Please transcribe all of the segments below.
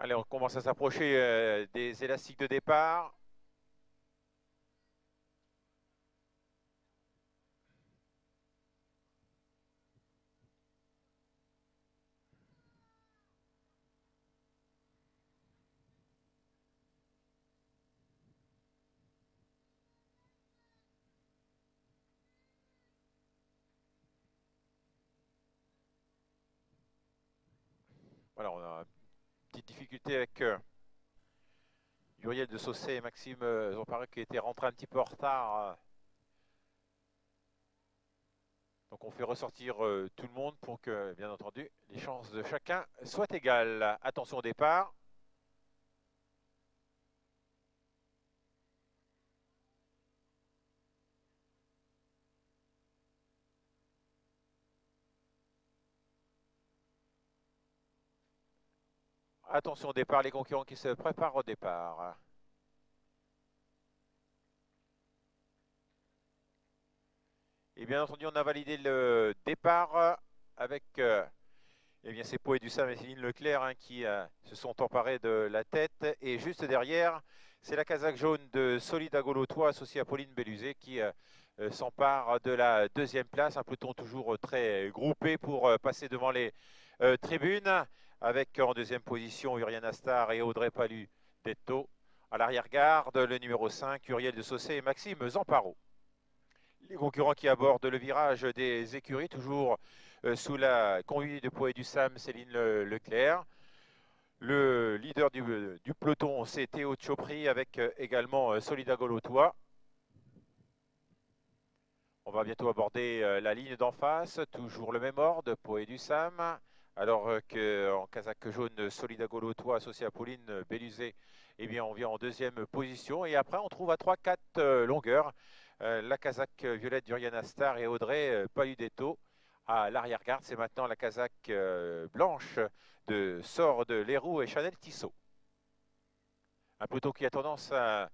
Allez, on commence à s'approcher des élastiques de départ. Voilà, on a une petite difficulté avec Uriel de Saussay et Maxime Zamparé qui étaient rentrés un petit peu en retard. Donc on fait ressortir tout le monde pour que, bien entendu, les chances de chacun soient égales. Attention au départ. Attention au départ, les concurrents qui se préparent au départ. Et bien entendu, on a validé le départ avec eh bien, c'est Poé du Sam et Céline Leclerc qui se sont emparés de la tête. Et juste derrière, c'est la casaque jaune de Solidago Lautois associée à Pauline Béluzet qui s'empare de la deuxième place. Un peloton toujours très groupé pour passer devant les tribunes, avec en deuxième position Uriel Astar et Audrey Palu-Detto. À l'arrière-garde, le numéro 5, Uriel de Saussay et Maxime Zamparo. Les concurrents qui abordent le virage des écuries, toujours sous la conduite de Poé du Sam, Céline Leclerc. Le leader du peloton, c'est Théo Tchopri avec également Solidago Lautois. On va bientôt aborder la ligne d'en face, toujours le même ordre, Poé du Sam. Alors qu'en casaque jaune, Solidago Lautois associé à Pauline Béluzet, eh bien, on vient en deuxième position. Et après, on trouve à 3-4 longueurs la casaque violette d'Uriel Astar et Audrey Palu-Detto. À l'arrière-garde, c'est maintenant la casaque blanche de Sort de Leroux et Chanel Tissot. Un peloton qui a tendance à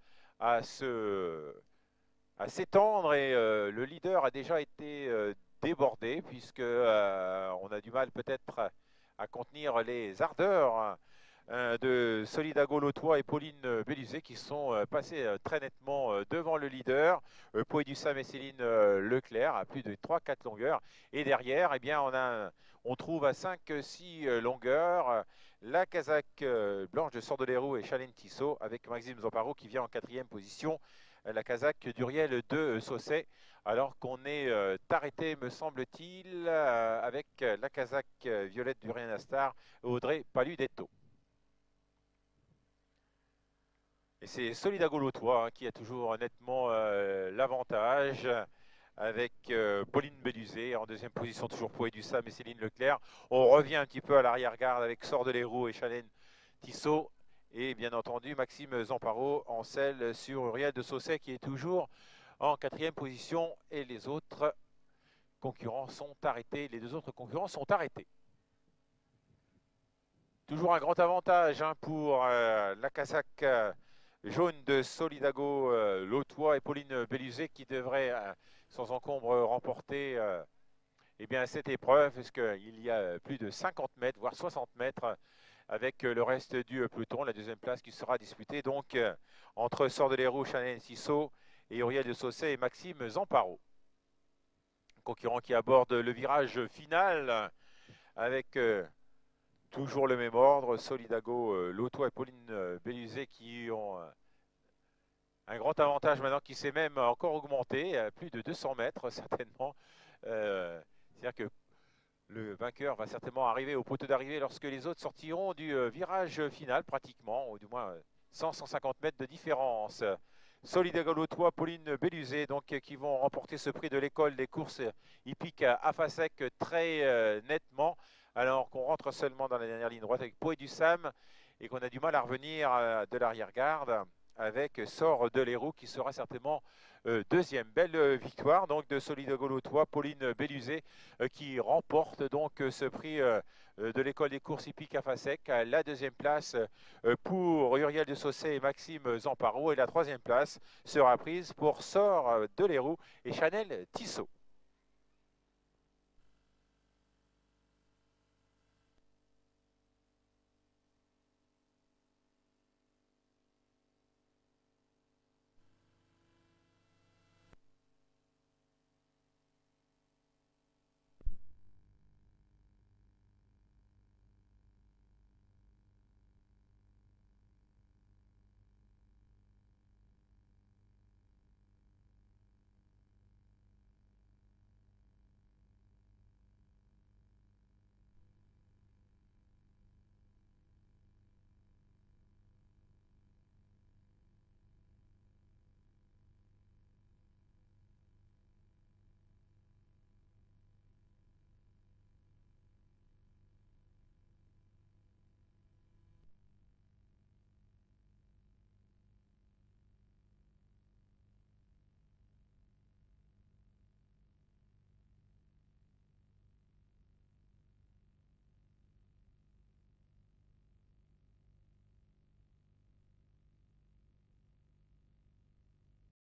s'étendre et le leader a déjà été débordé puisque on a du mal peut-être à contenir les ardeurs de Solidago Lautois et Pauline Béluzet qui sont passés très nettement devant le leader, Poé du Sam et Céline Leclerc à plus de 3-4 longueurs. Et derrière, eh bien, on trouve à 5-6 longueurs la casaque blanche de Sordelero et Chalène Tissot avec Maxime Zamparo qui vient en quatrième position, la casaque d'Uriel de Saussay, alors qu'on est arrêté, me semble-t-il, avec la casaque violette d'Uriel Astar et Audrey Palu-Detto. Et c'est Solidago Lautois qui a toujours nettement l'avantage avec Pauline Béluzet en deuxième position, toujours Poé du Sam et Céline Leclerc. On revient un petit peu à l'arrière-garde avec Sort de Leroux et Chalène Tissot. Et bien entendu, Maxime Zamparo en selle sur Uriel de Saussay qui est toujours en quatrième position. Et les autres concurrents sont arrêtés. Les deux autres concurrents sont arrêtés. Toujours un grand avantage pour la casaque jaune de Solidago Lautois et Pauline Béluzet qui devrait sans encombre remporter eh bien, cette épreuve puisqu'il y a plus de 50 mètres, voire 60 mètres avec le reste du peloton. La deuxième place qui sera disputée donc entre Sordelero, Chanel Tissot et Uriel de Saussay et Maxime Zamparo. Concurrent qui aborde le virage final avec toujours le même ordre, Solidago Lautois et Pauline Béluzet qui ont un grand avantage maintenant qui s'est même encore augmenté, à plus de 200 mètres certainement. C'est-à-dire que le vainqueur va certainement arriver au poteau d'arrivée lorsque les autres sortiront du virage final pratiquement, ou du moins 100-150 mètres de différence. Solidago Lautois, Pauline Béluzet, donc qui vont remporter ce prix de l'école des courses hippiques à Fasec très nettement, alors qu'on rentre seulement dans la dernière ligne droite avec Poé du Sam et qu'on a du mal à revenir de l'arrière-garde avec Sort de Leroux qui sera certainement deuxième. Belle victoire donc de Solidago Lautois, Pauline Béluzet qui remporte donc ce prix de l'école des courses hippiques à Fasec. La deuxième place pour Uriel de Saussay et Maxime Zamparo et la troisième place sera prise pour Sort de Leroux et Chanel Tissot.